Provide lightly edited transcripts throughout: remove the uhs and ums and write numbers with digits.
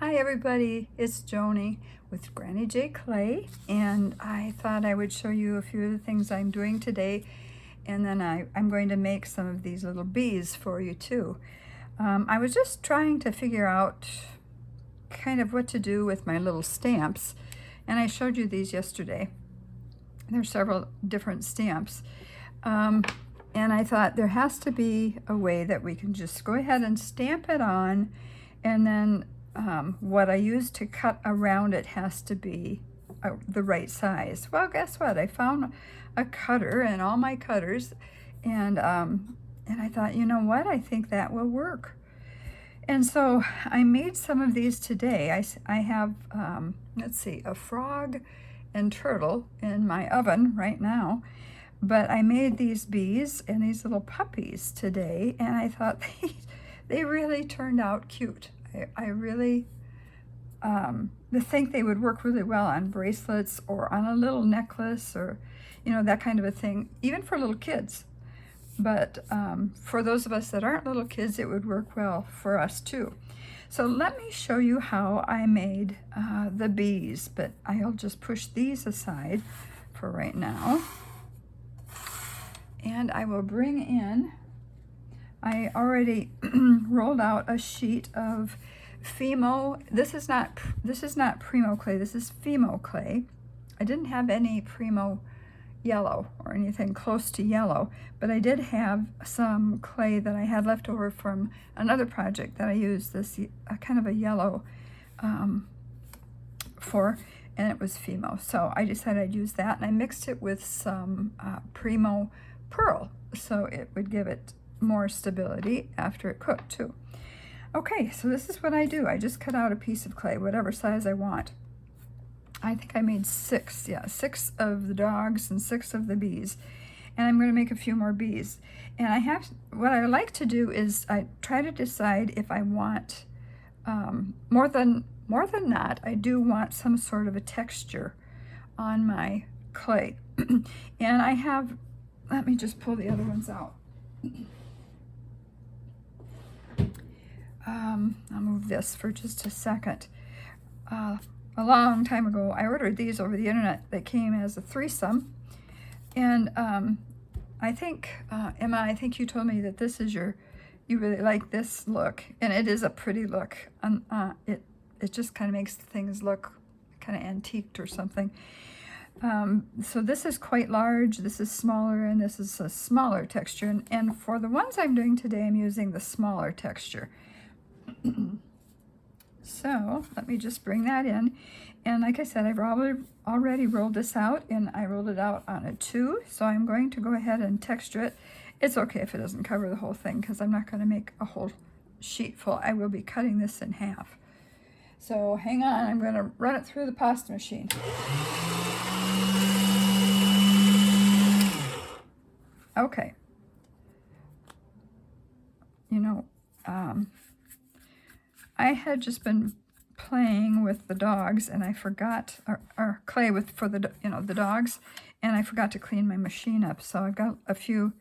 Hi everybody, it's Joni with Granny J Clay, and I thought I would show you a few of the things I'm doing today, and then I'm going to make some of these little bees for you too. I was just trying to figure out kind of what to do with my little stamps, and I showed you these yesterday. There's several different stamps, and I thought there has to be a way that we can just go ahead and stamp it on, and then what I use to cut around it has to be the right size. Well, guess what? I found a cutter and all my cutters, and I thought, you know what? I think that will work. And so I made some of these today. I have, let's see, a frog and turtle in my oven right now. But I made these bees and these little puppies today, and I thought they really turned out cute. I really think they would work really well on bracelets or on a little necklace, or that kind of a thing, even for little kids. But for those of us that aren't little kids, it would work well for us too. So let me show you how I made the bees, but I'll just push these aside for right now. And I will bring in, I already rolled out a sheet of Fimo. This is not Primo clay, this is Fimo clay. I didn't have any Primo yellow or anything close to yellow, but I did have some clay that I had left over from another project that I used this kind of a yellow for, and it was Fimo. So I decided I'd use that, and I mixed it with some Primo pearl, so it would give it more stability after it cooked too. Okay, so this is what I do. I just cut out a piece of clay, whatever size I want. I think I made 6 of the dogs and 6 of the bees. And I'm going to make a few more bees. And what I like to do is I try to decide if I want, more than not, I do want some sort of a texture on my clay. And I have, let me just pull the other ones out. I'll move this for just a second. A long time ago, I ordered these over the internet. They came as a threesome. And I think, Emma, I think you told me that this is you really like this look. And it is a pretty look. It just kind of makes things look kind of antiqued or something. So this is quite large, this is smaller, and this is a smaller texture. And for the ones I'm doing today, I'm using the smaller texture. So let me just bring that in. And like I said, I've already rolled this out, and I rolled it out on a 2. So I'm going to go ahead and texture it. It's okay if it doesn't cover the whole thing, because I'm not going to make a whole sheet full. I will be cutting this in half. So hang on, I'm going to run it through the pasta machine. Okay. I had just been playing with the dogs, and I forgot, or clay for the the dogs, and I forgot to clean my machine up. So I've got a few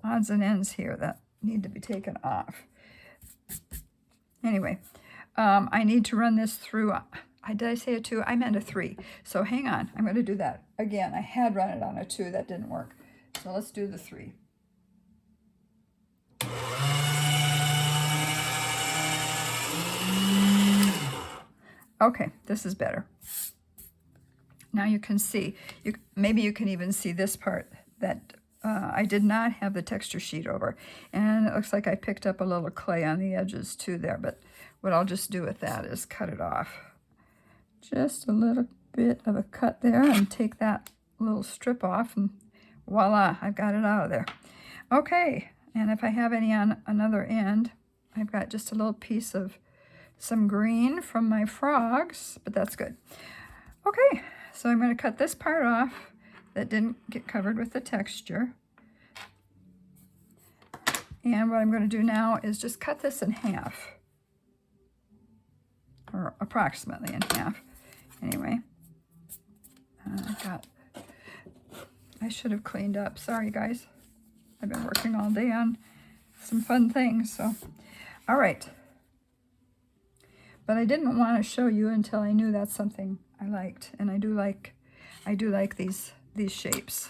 odds and ends here that need to be taken off. Anyway, I need to run this through. Did I say a 2? I meant a 3. So hang on, I'm going to do that again. I had run it on a 2, that didn't work. So let's do the 3. Okay, this is better. Now you can see, maybe you can even see this part that I did not have the texture sheet over. And it looks like I picked up a little clay on the edges too there, but what I'll just do with that is cut it off. Just a little bit of a cut there, and take that little strip off, and voila, I've got it out of there. Okay, and if I have any on another end, I've got just a little piece of some green from my frogs, but that's good. Okay, so I'm going to cut this part off that didn't get covered with the texture. And what I'm going to do now is just cut this in half, or approximately in half. Anyway, I should have cleaned up. Sorry, guys. I've been working all day on some fun things. So, all right. But I didn't want to show you until I knew that's something I liked. And I do like these shapes.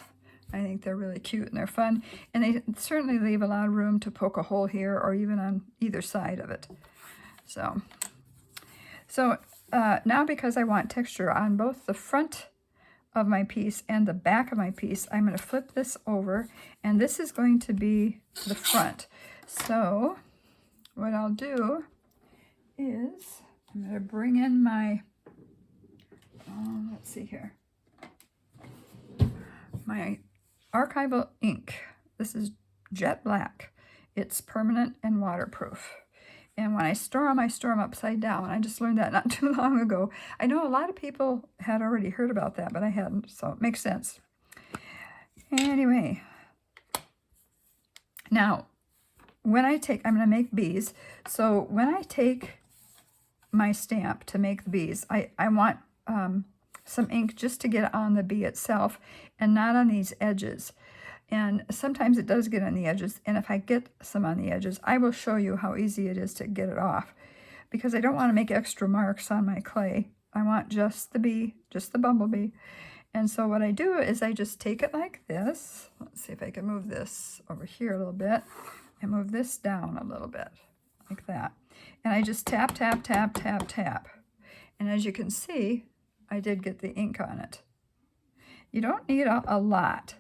I think they're really cute and they're fun. And they certainly leave a lot of room to poke a hole here or even on either side of it. So now because I want texture on both the front of my piece and the back of my piece, I'm going to flip this over, and this is going to be the front. So what I'll do is I'm going to bring in my, let's see here, my archival ink. This is jet black. It's permanent and waterproof. And when I store them upside down. I just learned that not too long ago. I know a lot of people had already heard about that, but I hadn't, so it makes sense. Anyway, now, when I'm going to make bees. So when I take my stamp to make the bees, I want some ink just to get on the bee itself and not on these edges. And sometimes it does get on the edges, and if I get some on the edges, I will show you how easy it is to get it off, because I don't want to make extra marks on my clay. I want just the bee, just the bumblebee. And so what I do is I just take it like this. Let's see if I can move this over here a little bit, and move this down a little bit, like that. And I just tap, tap, tap, tap, tap. And as you can see, I did get the ink on it. You don't need a lot.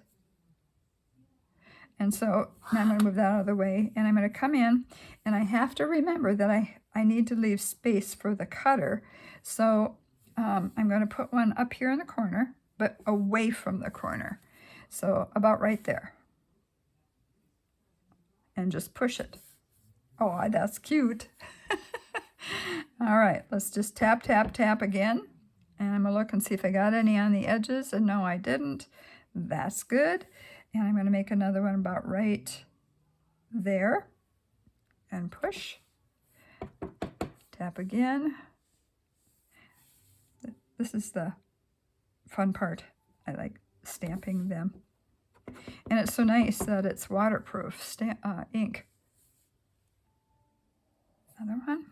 And so now I'm going to move that out of the way, and I'm going to come in, and I have to remember that I need to leave space for the cutter. So I'm going to put one up here in the corner, but away from the corner. So about right there. And just push it. Oh, that's cute. All right, let's just tap, tap, tap again. And I'm going to look and see if I got any on the edges. And no, I didn't. That's good. And I'm going to make another one about right there. And push. Tap again. This is the fun part. I like stamping them. And it's so nice that it's waterproof ink. Another one.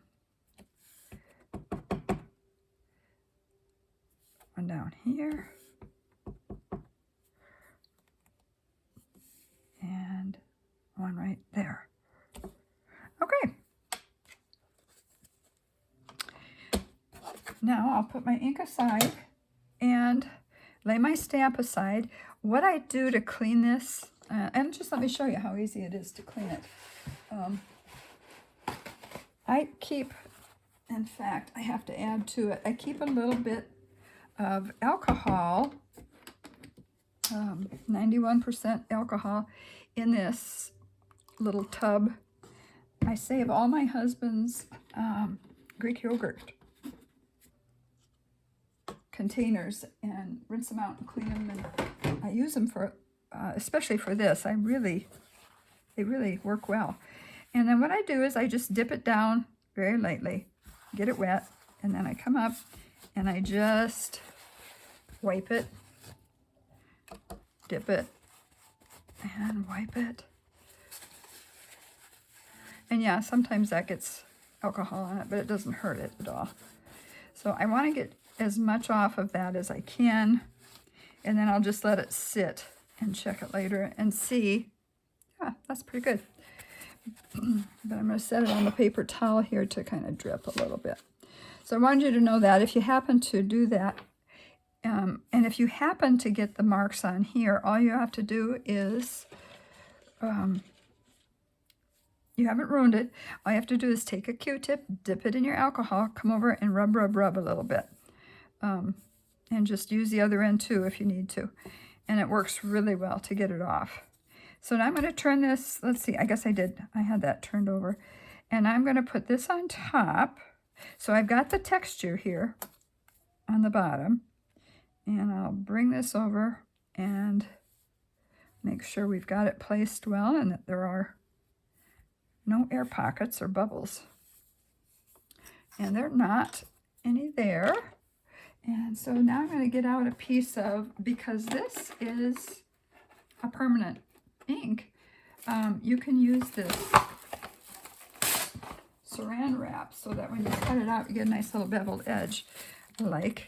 One down here. And one right there. Okay. Now I'll put my ink aside and lay my stamp aside. What I do to clean this, and just let me show you how easy it is to clean it. I keep, in fact, I have to add to it, I keep a little bit of alcohol, 91% alcohol in this little tub. I save all my husband's Greek yogurt containers and rinse them out and clean them, and I use them for, especially for this. They really work well. And then what I do is I just dip it down very lightly, get it wet, and then I come up and I just wipe it, dip it, and wipe it. And yeah, sometimes that gets alcohol on it, but it doesn't hurt it at all. So I want to get as much off of that as I can, and then I'll just let it sit and check it later and see. Yeah, that's pretty good. But I'm going to set it on the paper towel here to kind of drip a little bit. So I wanted you to know that if you happen to do that, and if you happen to get the marks on here, all you have to do is, you haven't ruined it. All you have to do is take a Q-tip, dip it in your alcohol, come over and rub, rub, rub a little bit. And just use the other end too if you need to. And it works really well to get it off. So now I'm going to turn this, let's see, I guess I had that turned over. And I'm going to put this on top. So I've got the texture here on the bottom. And I'll bring this over and make sure we've got it placed well and that there are no air pockets or bubbles. And there are not any there. And so now I'm going to get out a piece of, because this is a permanent ink, you can use this saran wrap so that when you cut it out, you get a nice little beveled edge, like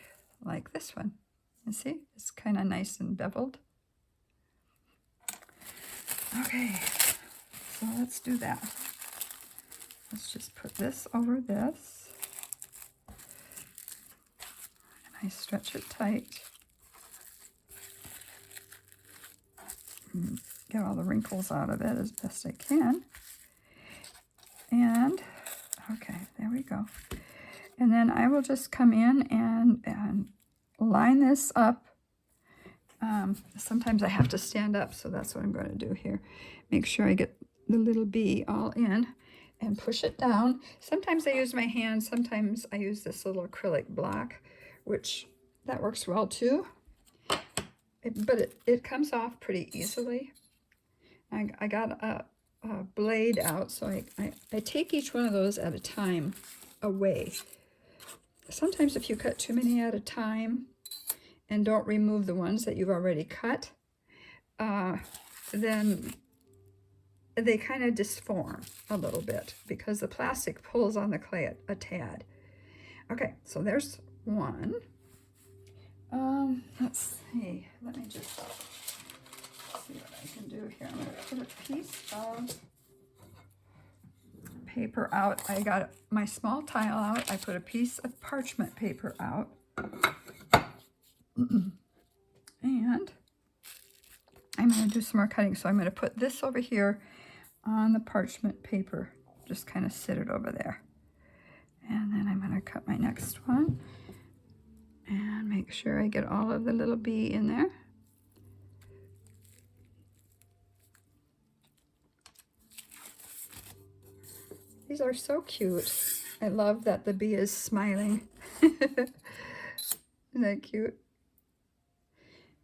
this one. You see, it's kind of nice and beveled. Okay, so let's do that. Let's just put this over this. And I stretch it tight. And get all the wrinkles out of it as best I can. And, okay, there we go. And then I will just come in and line this up. Sometimes I have to stand up, so that's what I'm going to do here. Make sure I get the little bee all in and push it down. Sometimes I use my hand, sometimes I use this little acrylic block, which that works well too. But it comes off pretty easily. I got a blade out, so I take each one of those at a time away. Sometimes if you cut too many at a time and don't remove the ones that you've already cut, then they kind of disform a little bit because the plastic pulls on the clay a tad. Okay, so there's one. Let's see. Let me just see what I can do here. I'm going to put a piece of paper out. I got my small tile out. I put a piece of parchment paper out. And I'm going to do some more cutting. So I'm going to put this over here on the parchment paper. Just kind of sit it over there. And then I'm going to cut my next one. And make sure I get all of the little bee in there. These are so cute. I love that the bee is smiling. Isn't that cute?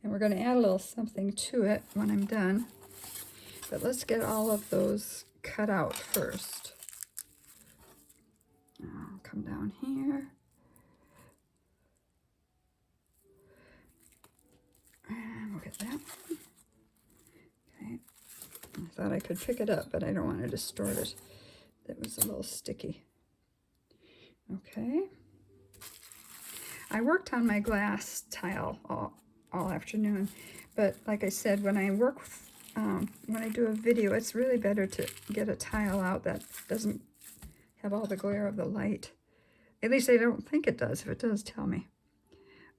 And we're going to add a little something to it when I'm done. But let's get all of those cut out first. I'll come down here. And we'll get that one. Okay. I thought I could pick it up, but I don't want to distort it. It was a little sticky. Okay. I worked on my glass tile all afternoon, but like I said, when I work, when I do a video, it's really better to get a tile out that doesn't have all the glare of the light. At least I don't think it does. If it does, tell me.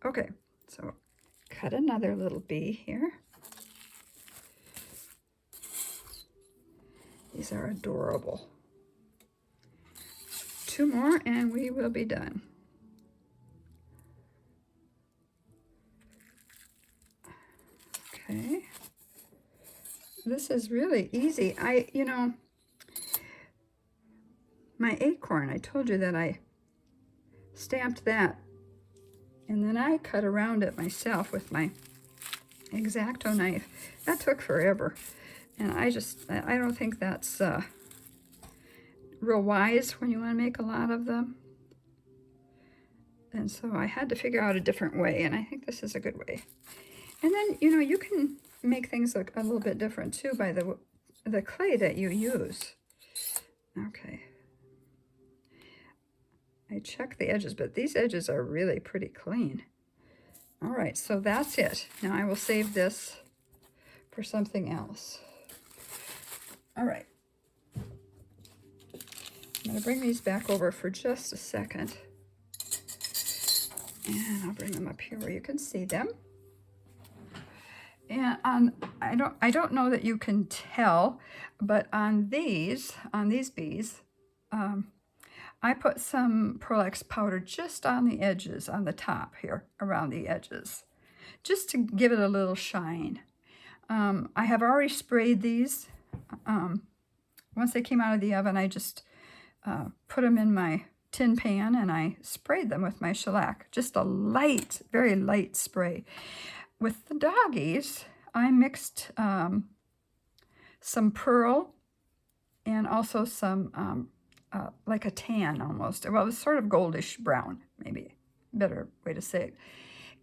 Okay, so cut another little bee here. These are adorable. Two more and we will be done. Okay. This is really easy. You know, my acorn, I told you that I stamped that. And then I cut around it myself with my X-Acto knife. That took forever. And I don't think that's real wise when you want to make a lot of them. And so I had to figure out a different way, and I think this is a good way. And then, you know, you can make things look a little bit different too by the clay that you use. Okay. I checked the edges, but these edges are really pretty clean. All right, so that's it. Now I will save this for something else. All right. I'm going to bring these back over for just a second. And I'll bring them up here where you can see them. And I don't know that you can tell, but on these bees, I put some Pearl-Ex powder just on the edges, on the top here, around the edges, just to give it a little shine. I have already sprayed these. Once they came out of the oven, I just put them in my tin pan and I sprayed them with my shellac. Just a light, very light spray. With the doggies, I mixed some pearl and also some like a tan almost. Well, it was sort of goldish brown, maybe better way to say it.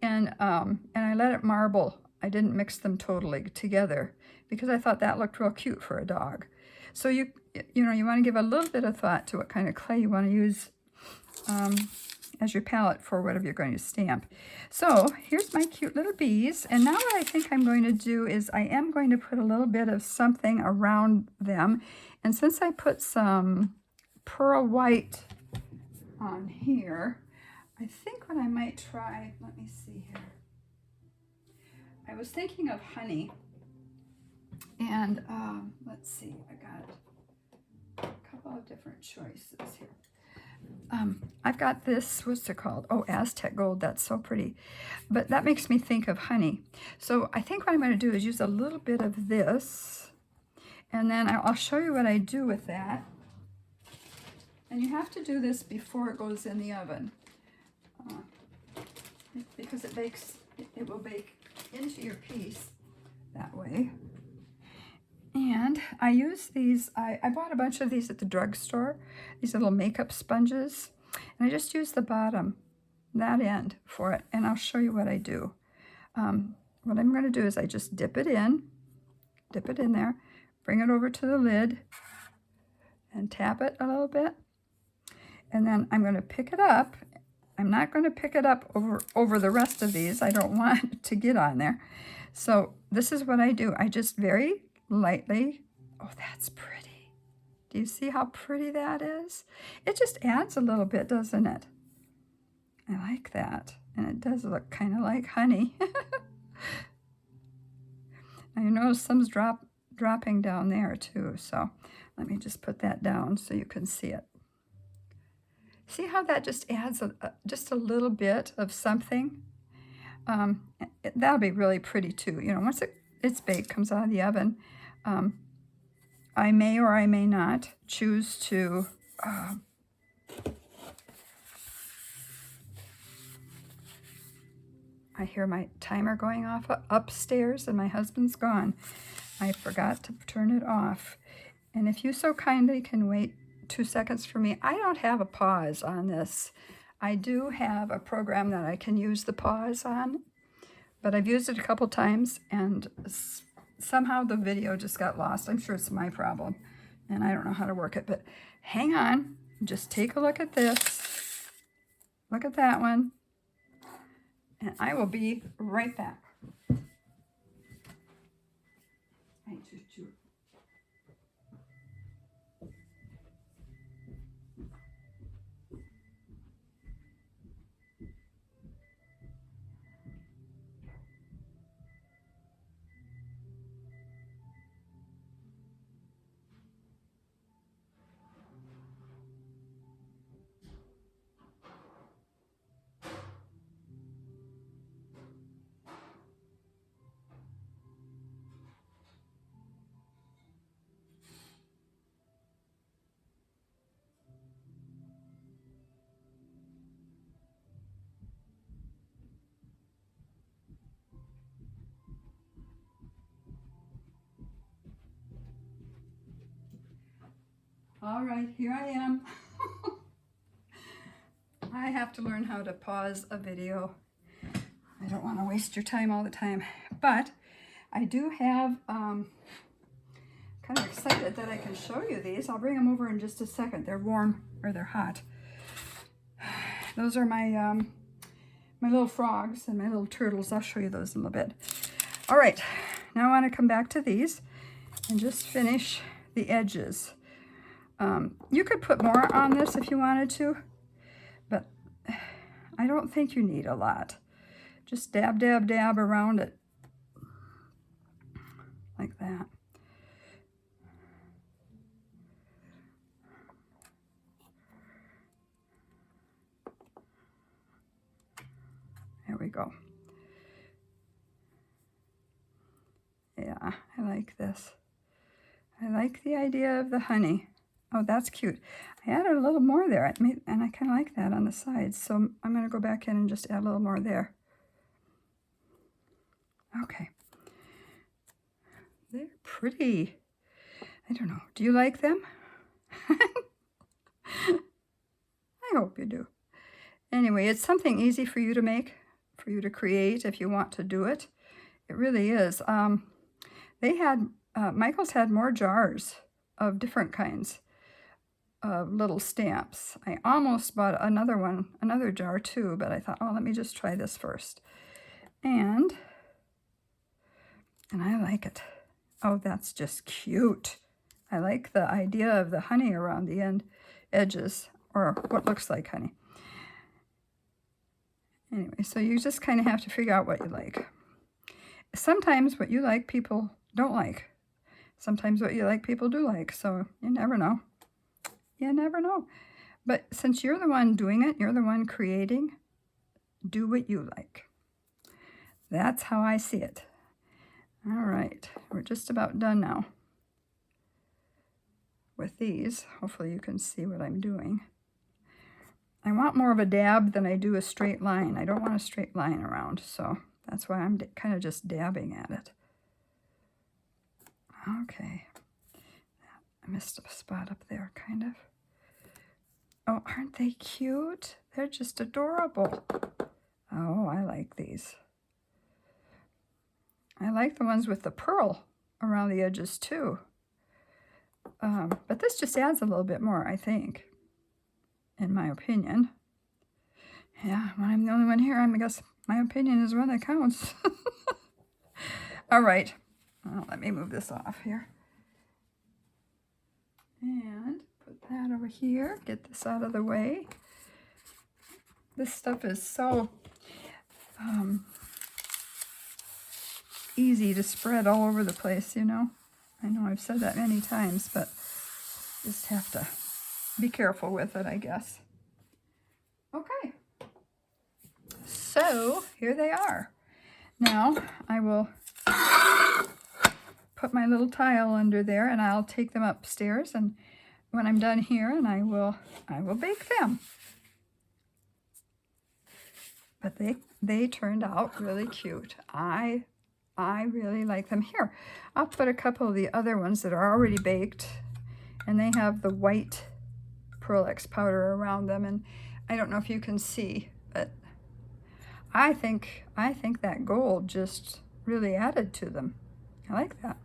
And I let it marble. I didn't mix them totally together because I thought that looked real cute for a dog. So you know, you want to give a little bit of thought to what kind of clay you want to use as your palette for whatever you're going to stamp. So here's my cute little bees. And now what I think I'm going to do is I am going to put a little bit of something around them. And since I put some pearl white on here, I think what I might try, let me see here. I was thinking of honey. And let's see, I got a couple of different choices here. I've got this, what's it called? Oh, Aztec Gold, that's so pretty. But that makes me think of honey. So I think what I'm going to do is use a little bit of this, and then I'll show you what I do with that. And you have to do this before it goes in the oven, because it bakes, it will bake into your piece that way. And I use these, I bought a bunch of these at the drugstore, these little makeup sponges, and I just use the bottom, that end for it, and I'll show you what I do. What I'm going to do is I just dip it in there, bring it over to the lid, and tap it a little bit, and then I'm going to pick it up. I'm not going to pick it up over the rest of these. I don't want it to get on there. So this is what I do. I just very lightly, oh, that's pretty. Do you see how pretty that is? It just adds a little bit, doesn't it? I like that. And it does look kind of like honey. Now you notice some's dropping down there too. So let me just put that down so you can see it. See how that just adds just a little bit of something? That'll be really pretty too. You know, once it's baked, comes out of the oven, I may or I may not choose to I hear my timer going off upstairs and my husband's gone. I forgot to turn it off. And if you so kindly can wait 2 seconds for me, I don't have a pause on this. I do have a program that I can use the pause on, but I've used it a couple times and somehow the video just got lost. I'm sure it's my problem and I don't know how to work it, but hang on. Just take a look at this. Look at that one. And I will be right back. All right, here I am. I have to learn how to pause a video. I don't want to waste your time all the time, but I do have, kind of excited that I can show you these. I'll bring them over in just a second. They're warm, or they're hot. Those are my, my little frogs and my little turtles. I'll show you those in a little bit. All right, now I want to come back to these and just finish the edges. You could put more on this if you wanted to, but I don't think you need a lot. Just dab, dab, dab around it like that. There we go. Yeah, I like this. I like the idea of the honey. Oh, that's cute. I added a little more there, and I kind of like that on the sides. So I'm going to go back in and just add a little more there. Okay. They're pretty. I don't know. Do you like them? I hope you do. Anyway, it's something easy for you to make, for you to create if you want to do it. It really is. They had, Michael's had more jars of different kinds of little stamps. I almost bought another jar too, but I thought, oh, let me just try this first. And I like it. Oh, that's just cute. I like the idea of the honey around the edges, or what looks like honey. Anyway, so you just kind of have to figure out what you like. Sometimes what you like, people don't like. Sometimes what you like, people do like. So you never know. You never know. But since you're the one doing it, you're the one creating, do what you like. That's how I see it. All right, we're just about done now with these. Hopefully you can see what I'm doing. I want more of a dab than I do a straight line. I don't want a straight line around, so that's why I'm kind of just dabbing at it. Okay. I missed a spot up there, kind of. Oh, aren't they cute? They're just adorable. Oh, I like these. I like the ones with the pearl around the edges too. But this just adds a little bit more, I think, in my opinion. Yeah, when I'm the only one here, I guess my opinion is one that counts. All right, well, let me move this off here. And put that over here, get this out of the way. This stuff is so easy to spread all over the place, you know. I know I've said that many times, but just have to be careful with it, I guess. Okay. So here they are. Now I will put my little tile under there, and I'll take them upstairs, and when I'm done here, and I will bake them. But they turned out really cute. I really like them. Here, I'll put a couple of the other ones that are already baked, and they have the white Pearl X powder around them, and I don't know if you can see, but I think that gold just really added to them. I like that.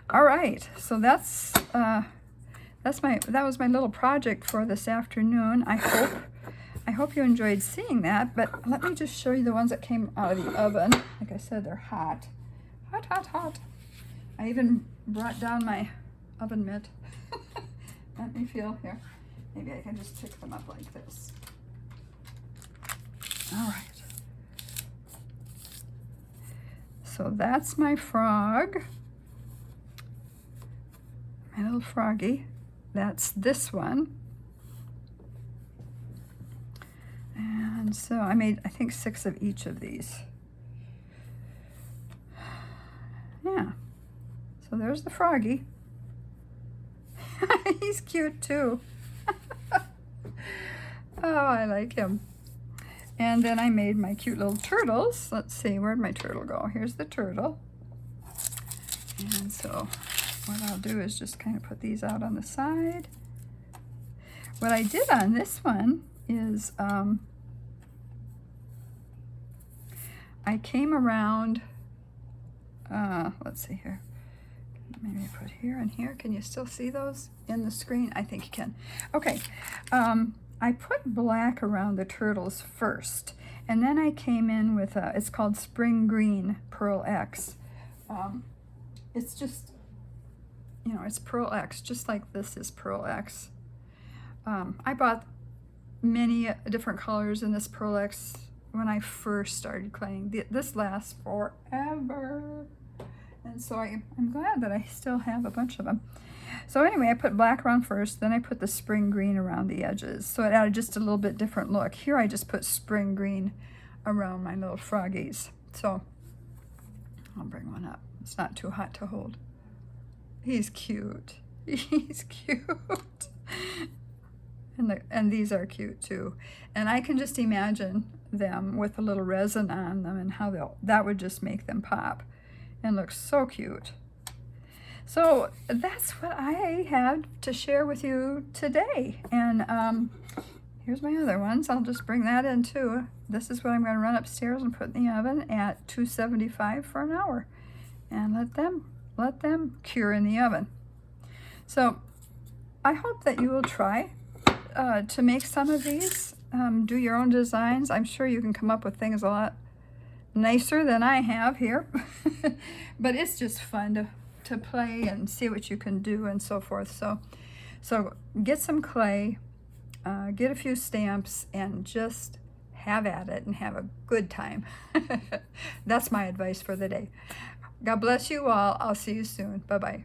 All right, so that was my little project for this afternoon. I hope you enjoyed seeing that, but let me just show you the ones that came out of the oven. Like I said, they're hot. Hot, hot, hot. I even brought down my oven mitt. Let me feel here. Maybe I can just pick them up like this. All right. So that's my frog. My little froggy. That's this one. And so I made, I think, 6 of each of these. Yeah. So there's the froggy. He's cute too. Oh, I like him. And then I made my cute little turtles. Let's see, where'd my turtle go? Here's the turtle. And so what I'll do is just kind of put these out on the side. What I did on this one is I came around, let's see here, maybe put here and here. Can you still see those in the screen? I think you can. Okay, I put black around the turtles first, and then I came in with it's called Spring Green Pearl X. It's just, you know, it's Pearl X, just like this is Pearl X. I bought many different colors in this Pearl X when I first started claying. This lasts forever. And so I'm glad that I still have a bunch of them. So anyway, I put black around first, then I put the spring green around the edges. So it added just a little bit different look. Here I just put spring green around my little froggies. So I'll bring one up. It's not too hot to hold. He's cute. He's cute. And these are cute too. And I can just imagine them with a little resin on them and how that would just make them pop and look so cute. So that's what I had to share with you today. And here's my other ones. I'll just bring that in too. This is what I'm going to run upstairs and put in the oven at 275 for an hour and let them cure in the oven. So I hope that you will try to make some of these. Do your own designs. I'm sure you can come up with things a lot nicer than I have here. But it's just fun to play and see what you can do and so forth. So get some clay, get a few stamps, and just have at it and have a good time. That's my advice for the day. God bless you all. I'll see you soon. Bye-bye.